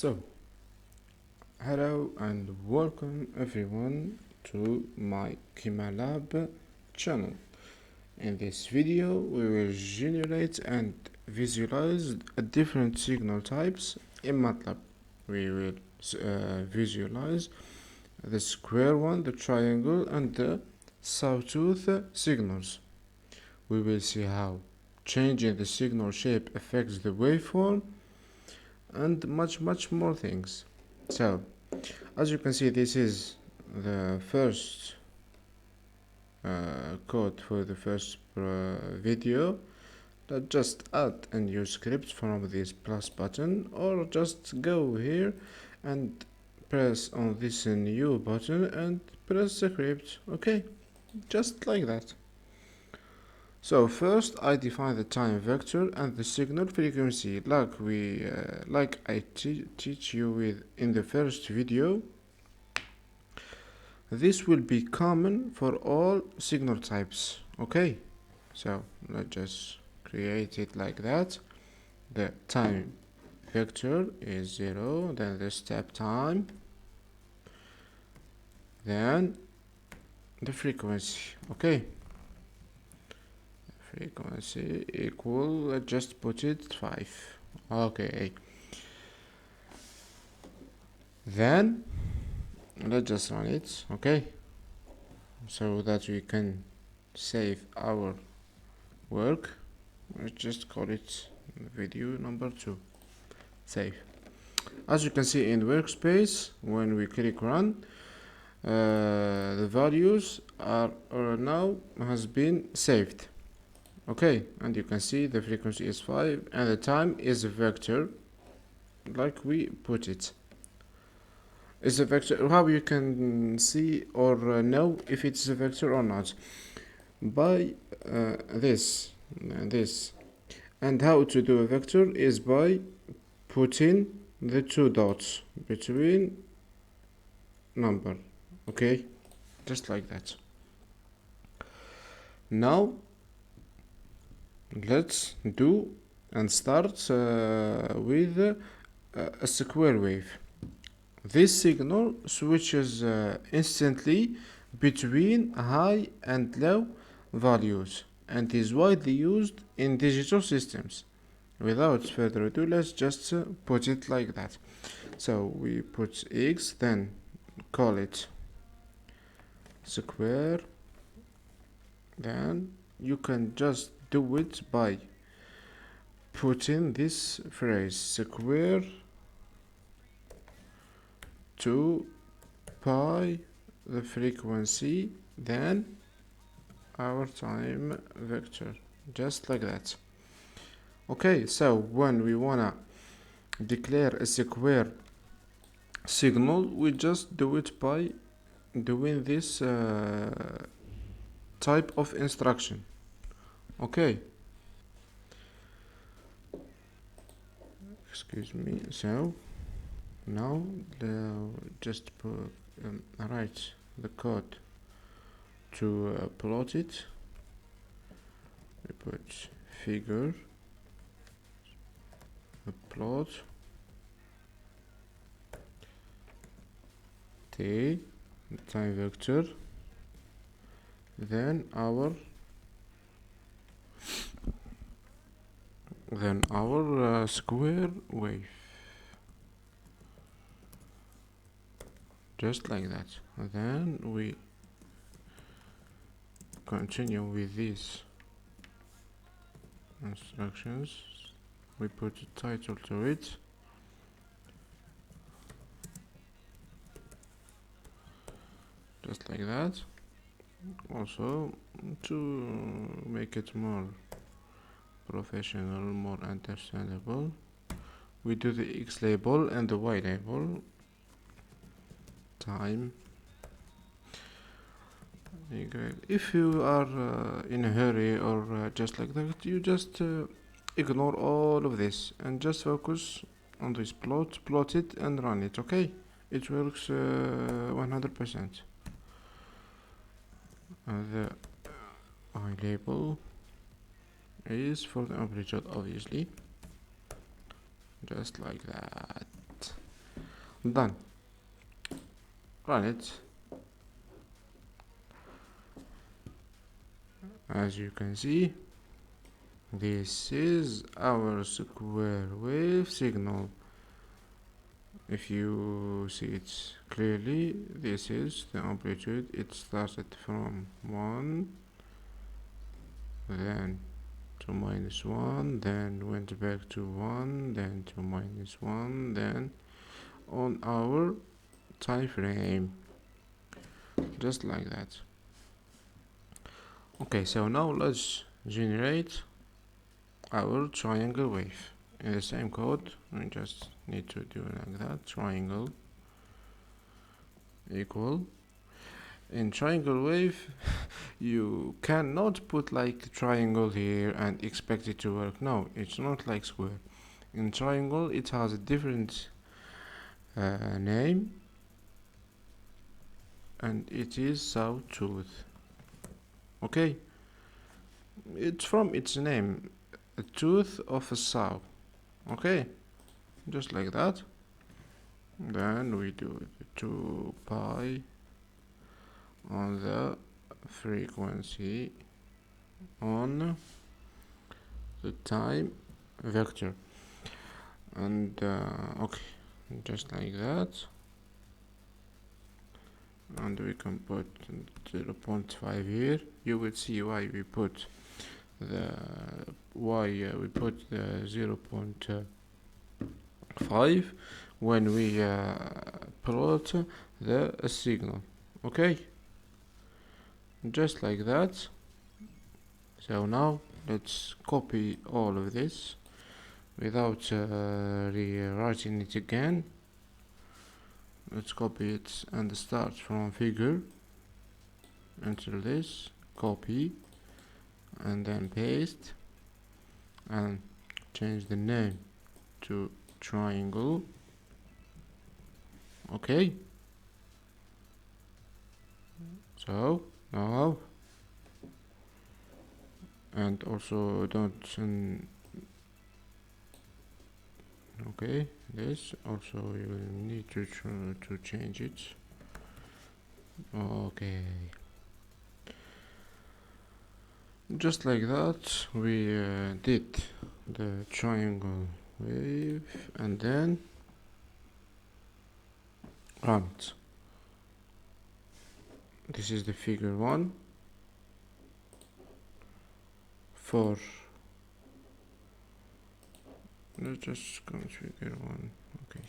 So, hello and welcome everyone to my MATLAB channel. In this video, we will generate and visualize different signal types in MATLAB. We will visualize the square one, the triangle, and the sawtooth signals. We will see how changing the signal shape affects the waveform and much more things. So, as you can see, this is the first code for the first video. Just add a new script from this plus button, or just go here and press on this new button and press the script. Okay, just like that. So first I define the time vector and the signal frequency like I teach you with in the first video. This will be common for all signal types. Okay, so let's just create it like that. The time vector is 0, then the step time, then the frequency. Okay, frequency equal, let's just put it 5. Okay, then let's just run it. Okay, so that we can save our work. Let's just call it video number 2. Save. As you can see in workspace, when we click run, the values are now has been saved. Okay, and you can see the frequency is 5 and the time is a vector like we put it. Is a vector. How you can see or know if it's a vector or not? By this, and how to do a vector is by putting the 2 dots between number. Okay, just like that. Now let's do and start with a square wave. This signal switches instantly between high and low values and is widely used in digital systems. Without further ado, let's just put it like that. So we put x, then call it square, then you can just do it by putting this phrase square 2 pi the frequency, then our time vector, just like that. Okay, so when we wanna declare a square signal, we just do it by doing this type of instruction. Okay, excuse me. So now just write the code to plot it. We put figure plot t time vector, then our square wave, just like that. And then we continue with these instructions. We put a title to it, just like that. Also, to make it more professional, more understandable, we do the X label and the Y label. Time. If you are in a hurry or just like that, you just ignore all of this and just focus on this plot it and run it. Okay, it works 100%. The I label is for the amplitude, obviously, just like that. Done. Run it. As you can see, this is our square wave signal. If you see it clearly, this is the amplitude. It started from 1, then to -1, then went back to 1, then to -1, then on our time frame, just like that. Okay, so now let's generate our triangle wave in the same code. We just need to do like that. Triangle equal. In triangle wave you cannot put like triangle here and expect it to work. No, it's not like square. In triangle it has a different name, and it is Sawtooth. Okay, it's from its name, a tooth of a saw. Okay, just like that. Then we do 2 pi on the frequency on the time vector, and okay, just like that. And we can put 0.5 here. You will see why we put the 0.5 when we plot the signal. Okay, just like that. So now let's copy all of this without rewriting it again. Let's copy it and start from figure until this, copy, and then paste, and change the name to triangle. Okay, so now, and also don't okay, this also you will need to change it. Okay, just like that we did the triangle wave, and then run it. This is the figure 1 for, let's just go to figure 1. Okay,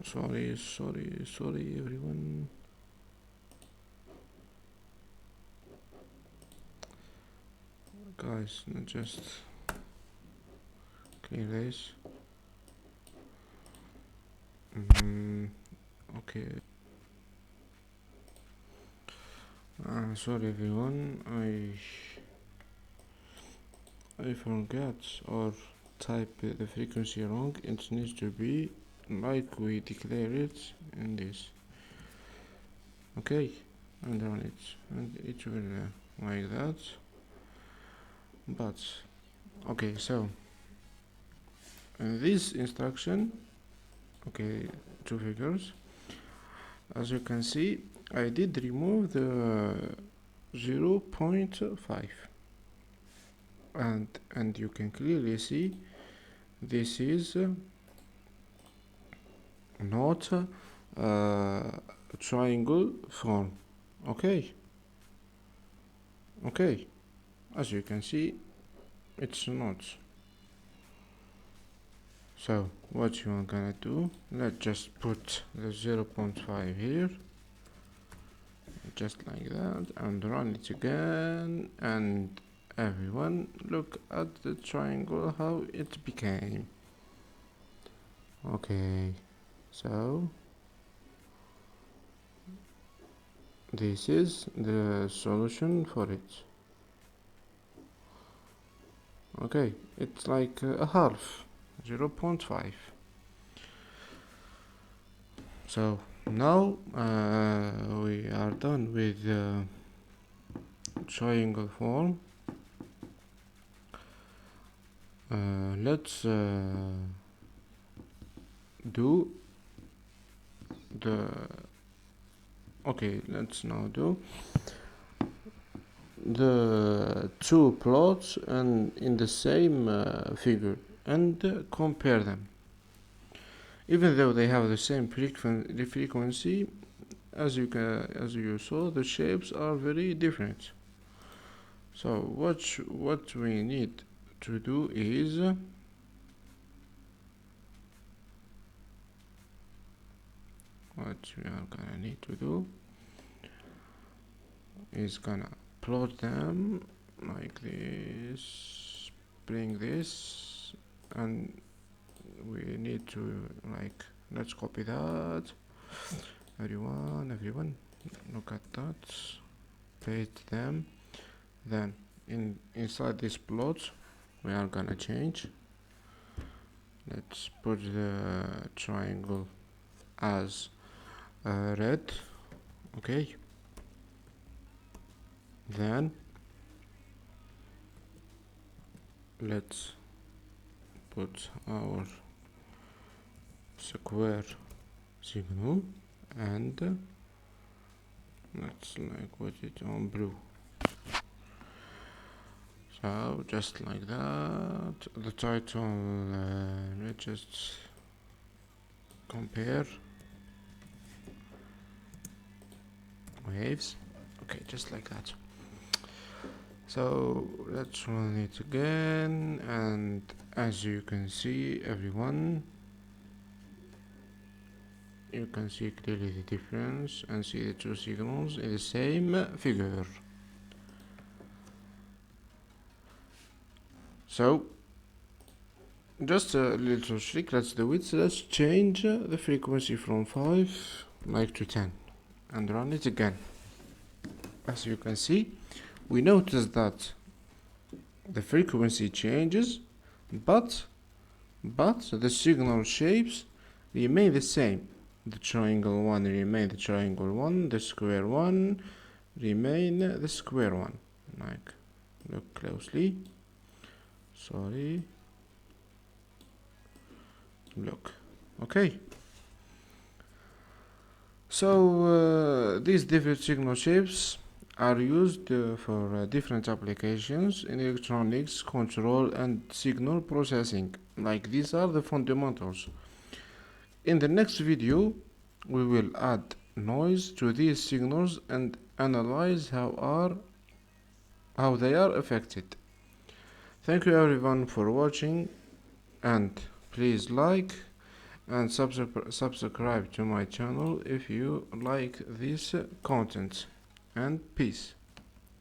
sorry everyone. Guys, just clear this. Okay, sorry everyone, I forgot or type the frequency wrong. It needs to be like we declare it in this. Okay, and run it, and it will like that. But okay, so in this instruction, okay, 2 figures, as you can see, I did remove the 0.5, and you can clearly see this is not a triangle form. Okay, as you can see, it's not. So what you are gonna do, let's just put the 0.5 here, just like that, and run it again, and everyone look at the triangle, how it became. Okay, so this is the solution for it. Okay, it's like a half, 0.5. So now we are done with the triangle form. Let's do the let's now do the two plots and in the same figure and compare them. Even though they have the same frequency, as you saw, the shapes are very different. So what we need to do is what we are gonna need to do is gonna plot them like this, bring this, and we need to let's copy that. Everyone look at that, paste them. Then inside this plot we are gonna change. Let's put the triangle as red. Okay, then let's put our square signal and let's put it on blue. So just like that. The title, let's just compare waves. Okay, just like that. So let's run it again, and as you can see, everyone, you can see clearly the difference and see the two signals in the same figure. So just a little trick, let's do it. So let's change the frequency from 5 to 10 and run it again. As you can see, we notice that the frequency changes, but the signal shapes remain the same. The triangle one remain the triangle one, the square one remain the square one. Look closely. Sorry. Look. Okay. So these different signal shapes are used for different applications in electronics control and signal processing. These are the fundamentals. In the next video, we will add noise to these signals and analyze how they are affected. Thank you everyone for watching, and please like and subscribe to my channel if you like this content, and peace.